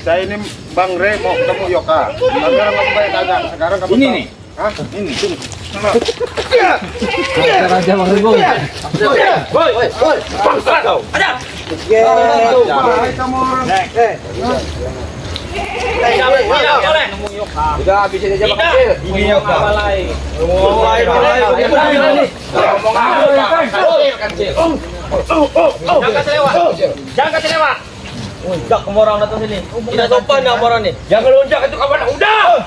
Saya ini Bang Re mau ketemu Yoka. Sekarang kamu bayar kagak? Sekarang kamu ini tahu. nih. Hah? Ini sini. Raja Bang Rebo. Woi. Bangsa kau. Ada. Kamu orang. Udah habisin aja Bang Kecil. Ini Yoka. Jangan kasih lewat. Udah kamu orang datang sini. Tidak sopan kamu orang nih. Jangan lonjak itu kawan. Udah.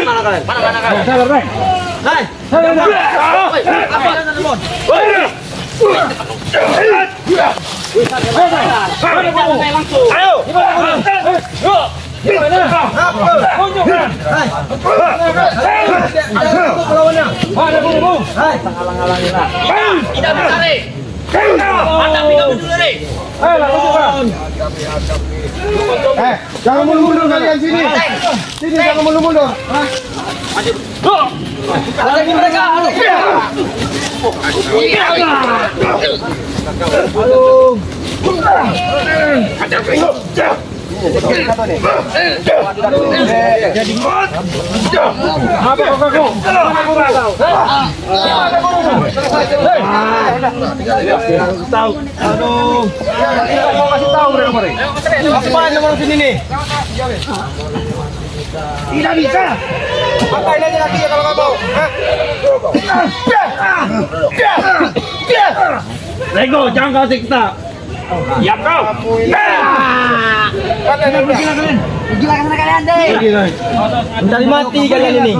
Mana kalian? Hai. Ayo. Tidak bisa nih. Hadapi kami dulu nih. Jangan mundur kalian sini. Sini jangan mundur. Hadapi mereka. Apa kau? Tahu. Aduh. Mau kasih tahu mereka. Apa orang sini nih? Tidak bisa. Pakain aja lagi ya kalau nggak mau. Lego, jangan kasih kita. Ya kau. Gila kalian deh. Mencari mati kalian ini.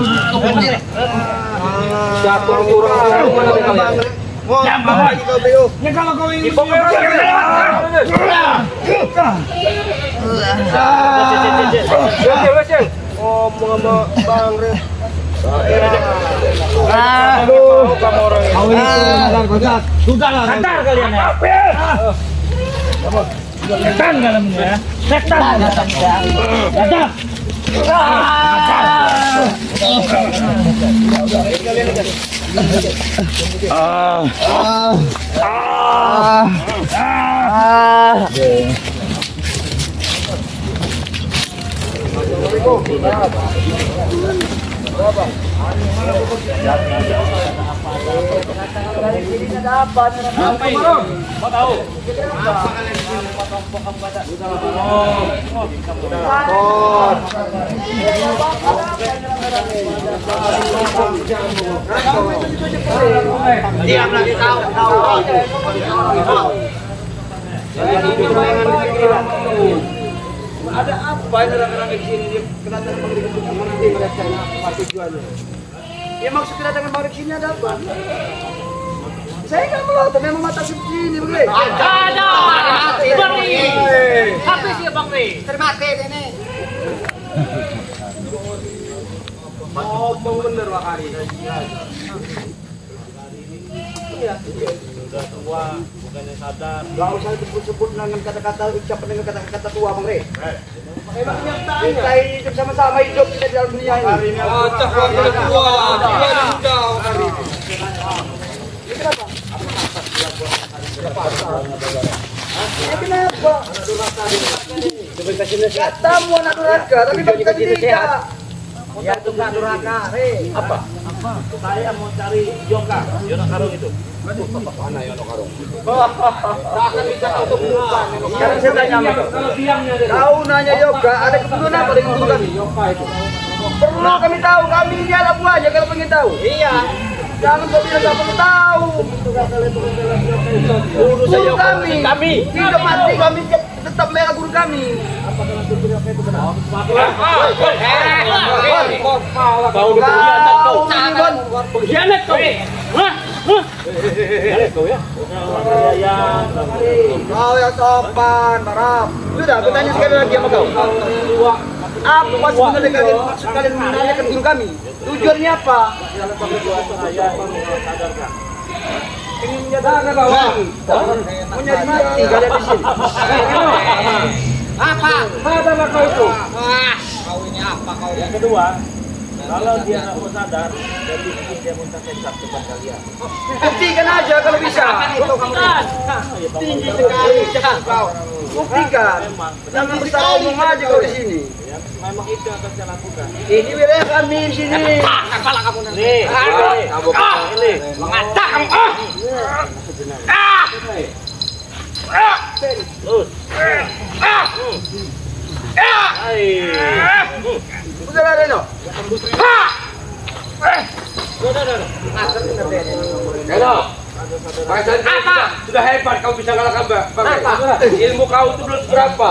Jatuh kurang. Yang bawa. Ya kalau kau ingin. Ngomong sama Bang Re. Aduh, kamu orang ini. Sudahlah. Antar kalian ya. Setan dalamnya ya. Setan. Datang. Diam lagi tahu. Ada apa ini orang-orang di sini dia kedatangan Bang Re sama nanti mereka apa tujuannya? Ya maksud kedatangan Bang Re sini ada apa? Saya nggak mau, tapi memang mata sini, Bang Re. Ada. Bang Re. Apa sih Bang Re? Termati ini. Ngomong bener Wak Hari. Iya. Sudah tua, bukannya sadar. Gak usah disebut-sebut dengan kata-kata ucapan dengan kata-kata tua Bang Re. Emang kita hidup sama-sama hidup kita di dalam dunia ini. Acak wakil tua, dia muda hari ini. Ya kenapa? Katamu anak durhaka, tapi bagi kita tidak. Ya itu nggak durhaka, Apa? Saya mau cari Yoka Karung itu. Mana Yono Karung? Tak akan bisa untuk bukan. Sekarang saya tanya sama kau nanya Yoga, ada kebutuhan apa dengan guru kami? Perlu kami tahu, kami ini anak buahnya kalau pengen tahu. Iya. Jangan kau bilang tak perlu tahu. Guru kami, hidup mati kami tetap mereka guru kami. Kau pengkhianat kau. Kau yang sopan, marah. Sudah, aku tanya sekali lagi sama kau. Apa sebenarnya kalian maksud kalian menanyakan guru kami? Tujuannya apa? ingin menjadi bawah. Mau jadi mati, gak ada di sini. Apa? Sadarlah kau itu. Kau ini apa kau? Yang kedua, kalau dia nggak mau sadar, dan bikin dia muntah kecap depan kalian. Buktikan aja kalau bisa. Tinggi sekali kau. Buktikan. Jangan besar omong aja kau di sini. Ya, memang itu yang akan saya lakukan. Ini wilayah kami di sini. Kepala kamu nanti. Nih, Kamu ini. Mengacak kamu. terus. Udah Reno. Reno. Apa? Sudah hebat kau bisa kalahkan Bang. Ilmu kau itu belum seberapa.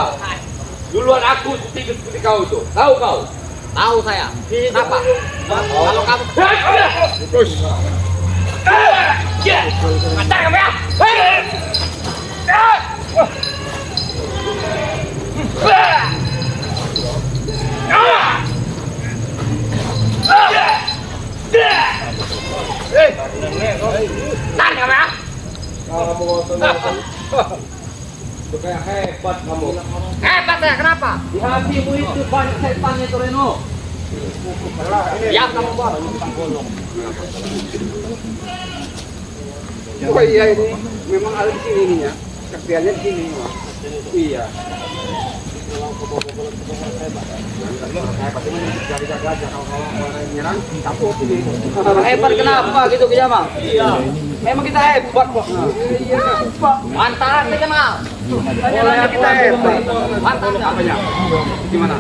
Duluan aku seperti kau itu. Tahu kau? Tahu saya. Kenapa? Kalau kamu Terus. ngacak kamu ya. Tahan kamu ya. Kamu kayak hebat kamu. Hebat ya, kenapa? Di hatimu itu banyak setan itu Reno. Ya kamu buat. Oh iya ini memang ada di sini ini ya. Kebiasaannya di sini. Iya. Hebat kenapa gitu ke Jamal? Iya. Memang kita hebat kok. Iya. Mantan aja Mal. Orangnya kita hebat. Mantan Apanya? Gimana?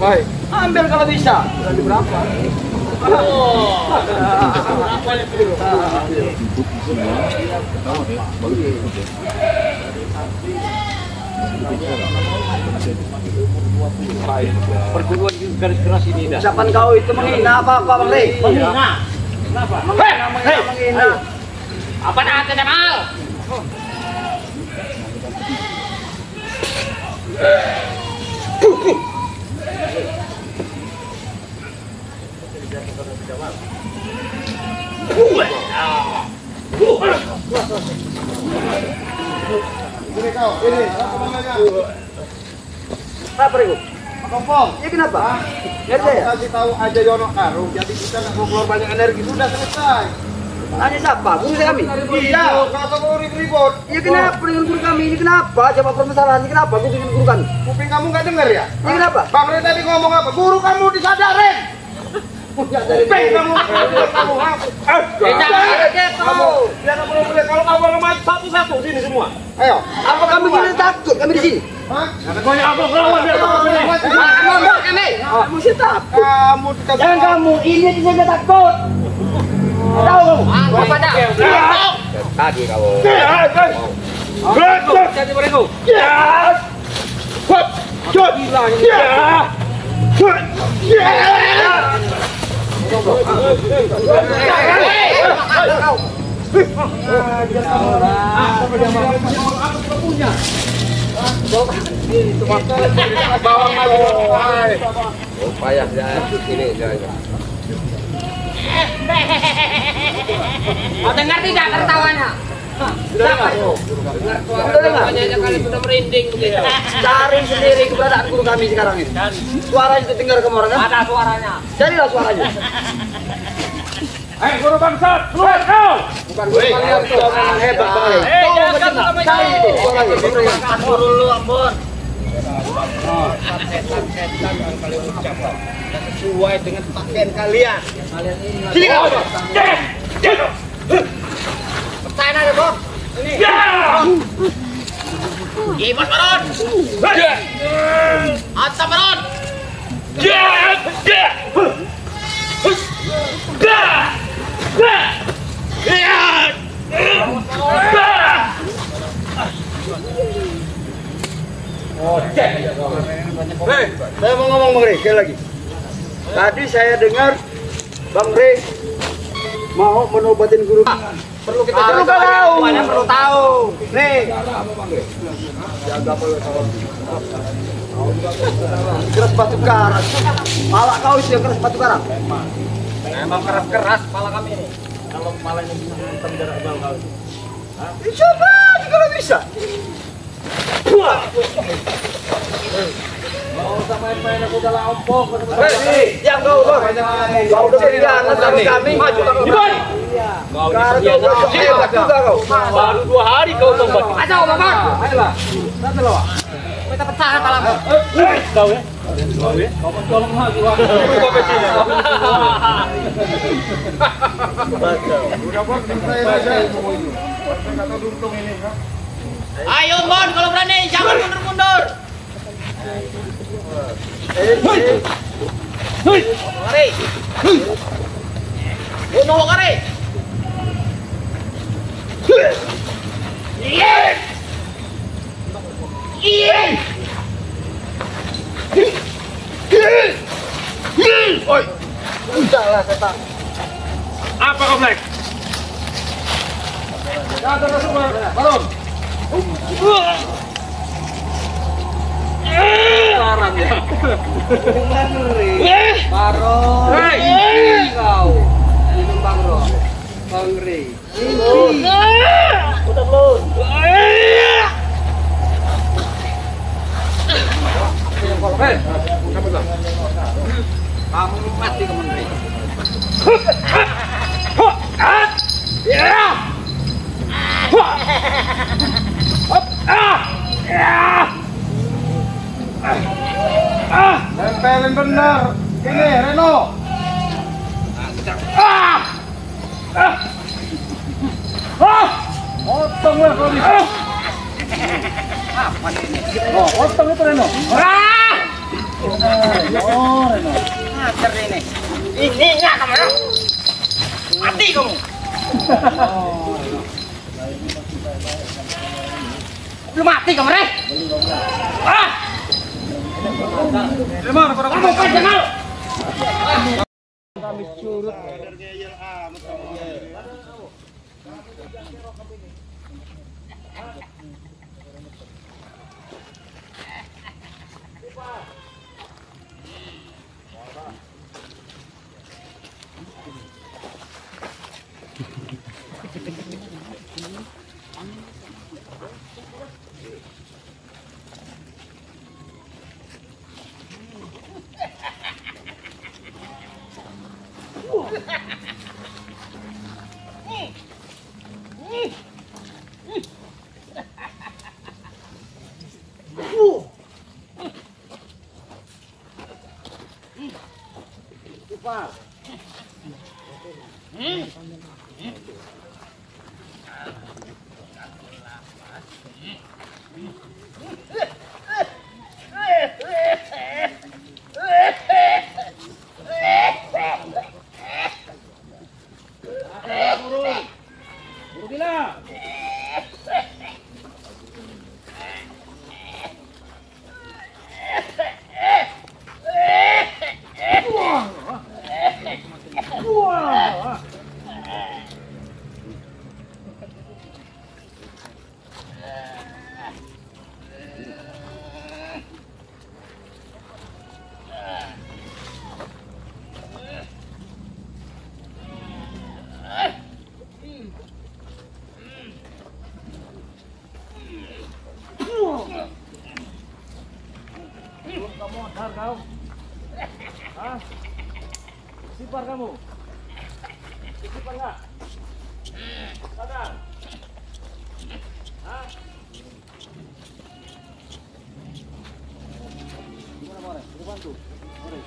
Baik. Ambil kalau bisa. Berarti berapa? Perguruan garis keras ini dah. Ucapan kau itu menghina apa Bang Rey? Menghina. Kenapa? Menghina. Apa nanti Mal? Ini kau, ini apa namanya? Apa itu? Kompong. Iya kenapa? Ngerti ya? Kasih tahu aja Yono Karung, jadi kita nggak mau keluar banyak energi, sudah selesai. Hanya siapa? Guru kami? Iya, kata mau ribut-ribut. Iya kenapa dengan guru kami ini kenapa? Jawab permasalahannya kenapa? Guru dengan guru kan? Kuping kamu nggak dengar ya? Iya kenapa? Bang Ren tadi ngomong apa? Guru kamu disadarin. Kuping kamu apa? Kamu. Biar kamu boleh kalau kamu maju satu-satu sini semua. Ayo. Apa kamu kira takut kami di sini? Hah? Banyak apa lawan dia Kamu sih takut. Kamu jangan kamu ini bisa takut. Tahu kamu? Apa dah? Kaki kamu. Jadi mereka. Payah ini Mau dengar tidak tertawanya? Siapa itu? Banyak kali sudah merinding begitu. Cari sendiri keberadaan guru kami sekarang ini. Suaranya itu dengar ke orang kan? Ada suaranya. Jadilah suaranya. guru bangsat, keluar kau! Bukan guru kalian tuh memang hebat banget. Cari itu suaranya. Ampun dulu, ampun. Sesuai dengan pakaian kalian. Sini kau. Percaya ada bos. Ini. Ibas Baron. Atta Baron. Hei, saya mau ngomong Bang Rey, sekali lagi. Tadi saya dengar Bang Rey mau menobatin guru. Perlu kita tahu. Mana perlu tahu. Nih. Jaga keras batu karang. Pala kau itu yang keras batu karang. Memang keras-keras kepala kami ini. kalau kepalanya bisa hantam jarak jauh kali. Coba aja kalau bisa. Mau usah main-main aku udah ompong. Yang kau bang, kau udah jangan sama kami. Maju kau. Gimana? Kau ini Hebat juga kau. baru 2 hari kau tobat. Ayo bapak. Ayolah. Nanti lah. Kita pecah kepala. Kau ya? Kau ya? Kau pun tolong aku. Kau kecil. Udah bang, saya aja. Kata duntung ini. Ayo Mon, kalau berani jangan mundur-mundur. Kare. Bunuh kare. Iya. Iya. Oi. Udahlah setan. Apa kau Black? Datang semua, Baron. Larang ya. Baron. Hei. Kau. Ini Bangro. Bangri. Udah belum? Hei, kamu lah. Kamu mati kamu Bangri. Ya. Tempelin benar. Ini Reno. Potong lah kau ini. Apa ini? Oh, potong itu Reno. Oh, Reno. Ajar ini. Ini enggak kamu. Mati kamu. Belum mati kamu, Re. Gimana kau Kamu kan Jamal. kami curut. Sadar kau? Hah? Sipar kamu? Sipar nggak? Sadar? Hah? Gimana Mare? Kita bantu? Mare?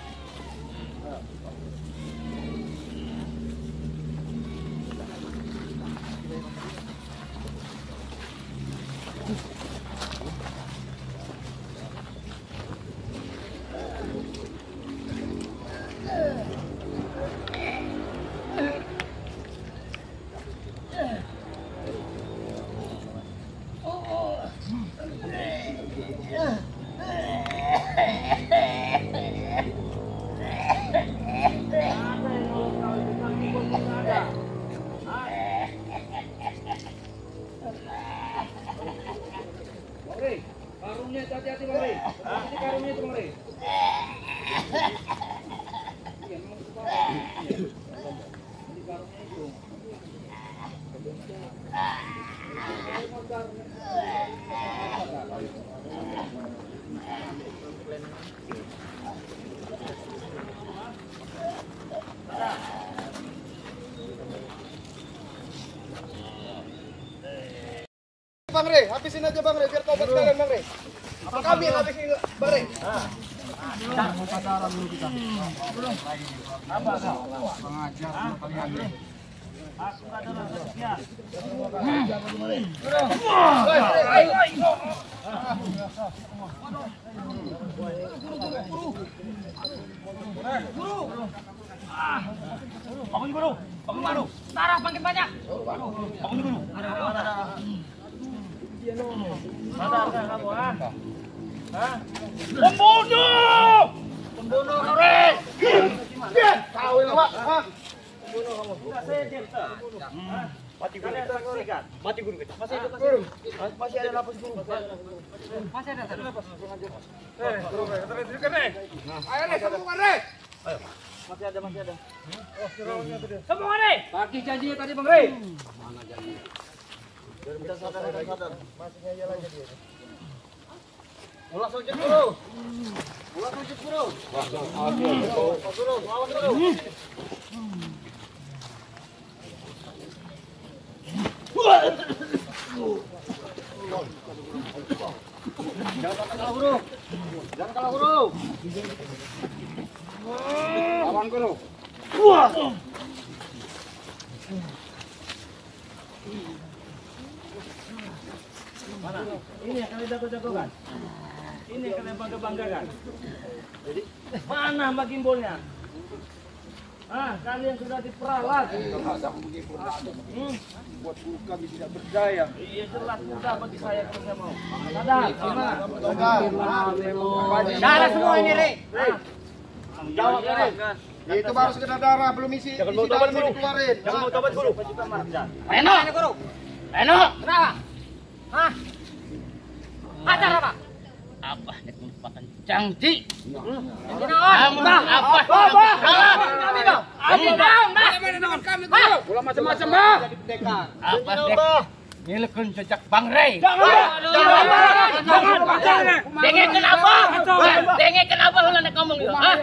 Karungnya hati-hati Bang Ri. Ini karungnya itu Bang Ri. Ini karungnya itu. Bang Re, habisin aja Bang Re, biar tobat kalian Bang Re. Apa kami yang habisin Bang Re? Aku ada rahasia. Bangun guru, bangun guru. Darah makin banyak. Bangun guru. Sadar nggak kamu, ah? Hah? Pembunuh! Pembunuh kau, Re! Tahu ini Pak. Enggak, saya diam, Pak. Mati guru kita saksikan. Mati guru kita. Masih ada Masih ada napas guru. Masih ada satu. Ayo Re, sambungan Re. masih ada. Semua nih. Pagi janjinya tadi Bang Re. Kita sadar. Masih ngeyel aja dia. Ulas sujud guru. Ulas sujud guru. Guru, lawan guru. Jangan kalah guru. Jangan kalah guru. Lawan guru. Mana? Ini yang kalian jago-jagokan. Ini yang kalian bangga-banggakan. Jadi mana Mbak Gimbolnya? Ah, kalian sudah diperalat. Buat guru kami tidak berdaya. Iya jelas mudah bagi saya kalau saya mau. Sadar, gimana? Darah semua ini, Re. Jawab Re. Itu baru sekedar darah, belum isi. Jangan mau tobat guru. Jangan mau tobat guru. Juga marah. Reno, guru. Reno, kenapa? Hah? Acar apa? Abah nek merupakan janji. Ulah macam-macam bah. Abah nek ngilekeun jejak Bang Rey. Dengek kenapa? Dengek kenapa lu nek ngomong gitu? Hah?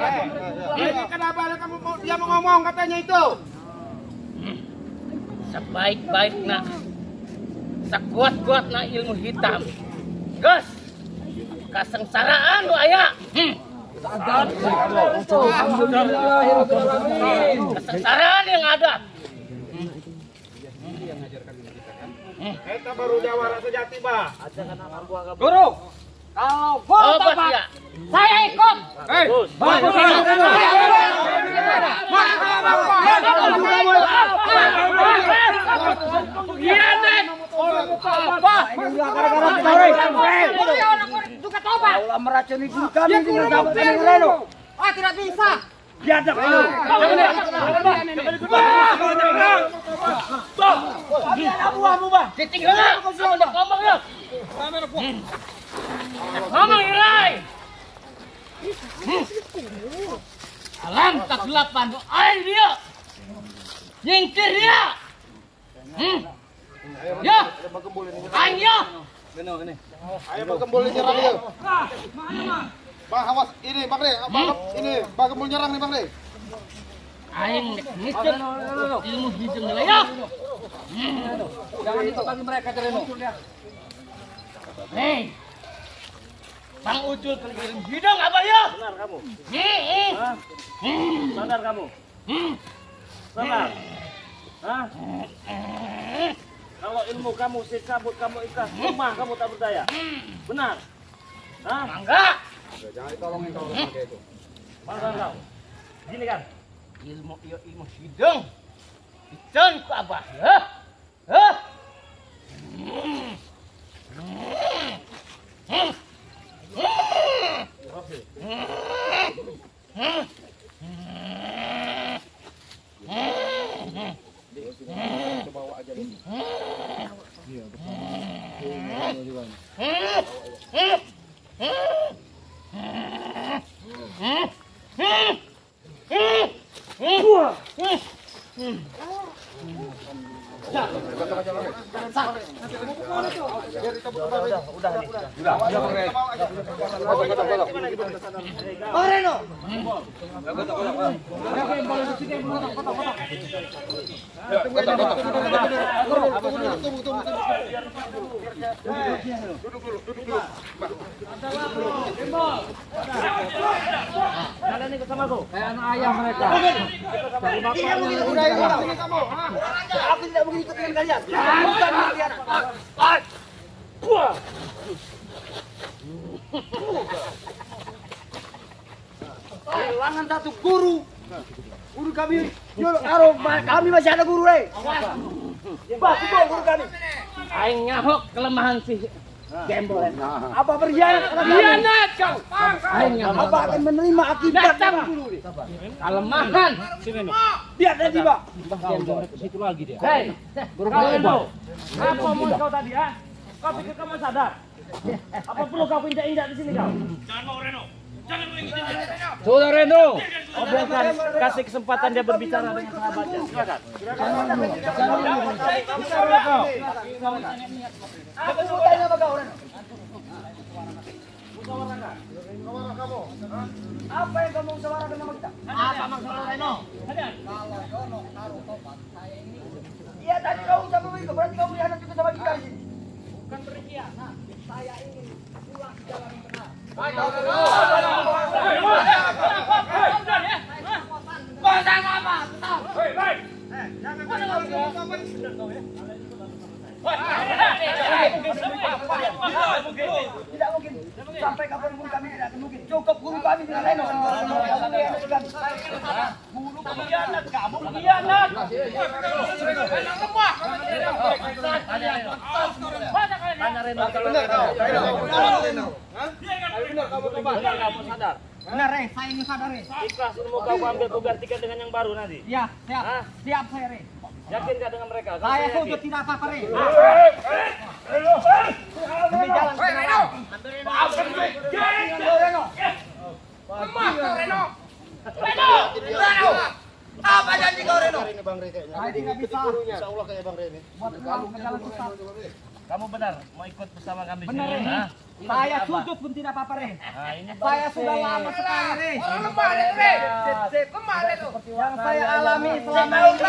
Kenapa kamu dia mau ngomong katanya itu? Sebaik-baikna sakuat-kuatna ilmu hitam. Gus. Kasengsaraan lu aya. Kesengsaraan yang ada. Kita baru jawara sejati bah. Guru, kalau guru Obat tobat, ya. saya ikut. Juga tobat. Allah meracuni guru kami dengan jabatan Reno. Ah, tidak bisa. Biadab lu. Ditinggal lah. Ngomong ya. Ngomong Irai. Alam kegelapan. Ayo dia. Nyingkir dia. Ya. Ayo. Ayo Bang Gembul nyerang dia. Bang awas ini Bang Re, ini Bang Gembul nyerang nih Bang Re. Aing nek ngicep ilmu hidung ya. Jangan itu bagi mereka Reno. Hei. Bang Ucul kelihatan hidung apa ya? Benar kamu. Hah? Sadar kamu. Sadar. Hah? Kalau ilmu kamu saya cabut, kamu ikhlas, rumah kamu tak berdaya. Benar? Hah? Enggak. Jangan ditolongin kalau kayak itu. Mana kau? Gini kan? Ilmu hidung. Dicen ku abah ya. Hah? Bang Reno. Kalian ikut sama aku. Kayak anak ayah mereka. Aku tidak mungkin ikut dengan kalian. Bukan kalian. Kehilangan satu guru. Guru kami, kami masih ada guru, Pak, itu guru kami. Aing nyahok kelemahan si Gembol. Apa berkhianat? Khianat kau. Aing nyahok. Apa akan menerima akibat guru? Kelemahan. Biar nanti, Pak. Situ lagi dia. Hei, kalian tahu apa omong kau tadi, ah? Kau pikir kamu sadar? Apa perlu kau injak-injak di sini kau? Saudara Reno. Oh, biarkan kasih kesempatan dia berbicara dengan sahabatnya. Silakan. Bicara kau. Apa sebutannya apa kau, Reno? Musyawarah kamu. Apa yang kamu musyawarahkan sama kita? Apa maksud Reno? Iya, tadi kau ucap begitu, berarti kau berkhianat juga sama kita di sini. Bukan berkhianat. Saya ingin pulang ke jalan yang benar. Tidak mungkin. Sampai kapanpun kami tidak akan mungkin. Cukup guru kami dengan Reno. Guru berkhianat, kamu berkhianat. Tanya Reno. Benar kamu sadar? Benar, saya ini sadar, Ikhlas ini mau kau ambil kau gantikan dengan yang baru nanti. Ya, siap. Hah? Siap saya, Yakin gak dengan mereka? Kau Saya yakin? sujud tidak apa-apa, Demi jalan kebenaran. Apa janji kau, Reno? Saya tidak bisa. Buat pulang ke jalan sesat. Kamu benar mau ikut bersama kami Benar, sini? Re. Hah? Saya sujud pun tidak apa-apa, Nah, ini Saya sudah lama sekali, Yang saya alami selama ini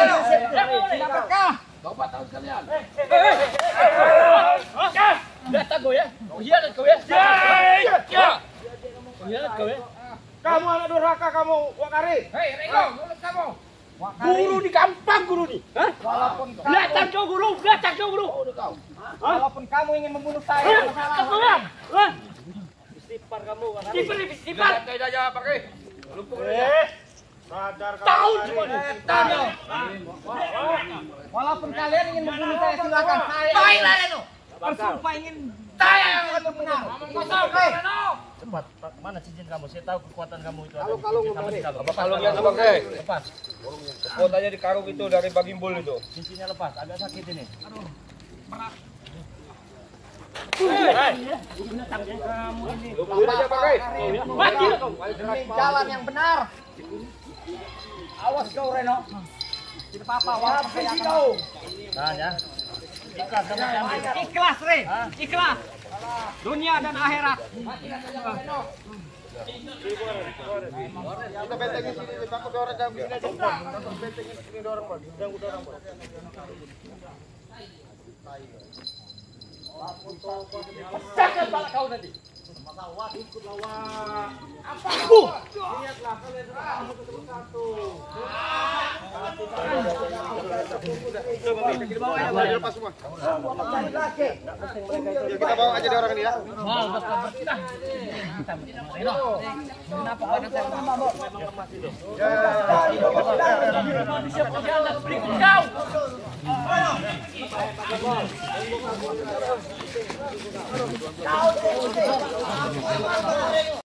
tidak berkah. Datang kau ya? Hianat kau ya? Hianat kau ya? Kamu anak durhaka kamu, Wakari. Hei, Reno, mulut kamu. Guru di gampang guru nih. Hah? Datang kau guru, datang kau guru. Walaupun kamu ingin membunuh saya, Istighfar kamu. Istighfar. Tidak aja pakai. Sadar kamu. Tahu cuma nih. walaupun kalian ingin membunuh saya silakan. Saya Baiklah, Reno. bersumpah ingin Saya yang akan benar. kosong, Reno. Cepat, Pak. Mana cincin kamu? Saya tahu kekuatan kamu itu. Kalau sama di kalung. Apa kalungnya tuh pakai? Lepas. Kotanya di karung itu dari Bagimbul itu. Cincinnya lepas. Agak sakit ini. Kamu ini. Lu aja pakai. Mati kau. Demi jalan yang benar. Awas kau, Reno. Tidak apa-apa, walaupun saya akan Kau. Nah ya. Ikhlas sama kami. ikhlas, Re. Ikhlas. Dunia dan akhirat. Kita bentengin sini, takut orang jam sini aja. Bentengin sini dorong, Bang. Yang udah orang, Bang. Pecahkan kepala kau nanti. Lepas semua. Kita bawa aja di orang ini ya. Kenapa badan saya Berikut kau.